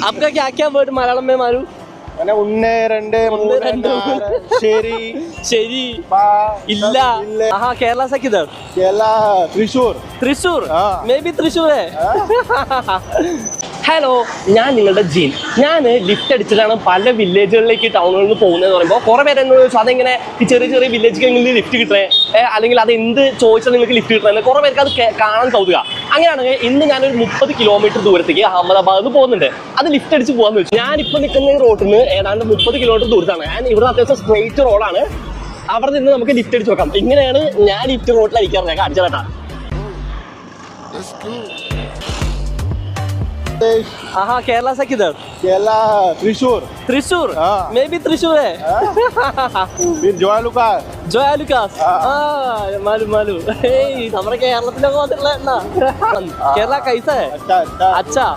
आपका क्या क्या वर्ड मलयालम में मारू ഒന്ന് രണ്ട് മൂന്ന് ശരി ശരി പാ- ഇല്ല हाँ केरला से किधर കേരള തൃശ്ശൂർ തൃശ്ശൂർ हाँ। മേ ബി തൃശ്ശൂർ ഹലോ ഞാൻ നിങ്ങളുടെ ജീൻ ഞാൻ ലിഫ്റ്റ് അടിച്ചിട്ടാണ് പല വില്ലേജുകളിലേക്ക് ടൗണുകളിൽ നിന്ന് പോകുന്നതെന്ന് പറയുമ്പോൾ കുറേ പേര് എന്നോട് ചോദിച്ചു അതെങ്ങനെ ഈ ചെറിയ ചെറിയ വില്ലേജിൽ എങ്ങനെ ലിഫ്റ്റ് കിട്ടേ അല്ലെങ്കിൽ അത് എന്ത് ചോദിച്ചാൽ നിങ്ങൾക്ക് ലിഫ്റ്റ് കിട്ടണമെന്ന് കുറേ പേർക്ക് അത് കാണാൻ കൗതുക. അങ്ങനെയാണെങ്കിൽ ഇന്ന് ഞാനൊരു 30 കിലോമീറ്റർ ദൂരത്തേക്ക് അഹമ്മദാബാദ് പോകുന്നുണ്ട്. അത് ലിഫ്റ്റ് അടിച്ച് പോകാന്ന് വെച്ചു. ഞാനിപ്പോൾ നിൽക്കുന്ന ഈ റോഡിൽ നിന്ന് ഏതാണ്ട് 30 കിലോമീറ്റർ ദൂരത്താണ്. ഞാൻ ഇവിടെ അത്യാവശ്യം സ്ട്രെയിറ്റ് റോഡാണ്. അവിടെ നിന്ന് നമുക്ക് ലിഫ്റ്റ് അടിച്ച് നോക്കാം. ഇങ്ങനെയാണ് ഞാൻ ലിഫ്റ്റ് റോഡിൽ അടിക്കാറുണ്ട്. കാണിച്ചു കേട്ടാ. हाँ केरला से किधर കേരള തൃശ്ശൂർ തൃശ്ശൂർ हाँ। मे बी तृश्शूर है फिर ജോയാലുക്കാ ജോയാലുക്കാസ് മാലു മാലു നമ്മുടെ കേരളത്തിലൊക്കെ വന്നിട്ടുള്ള കേരള കൈസ अच्छा अच्छा അച്ഛാ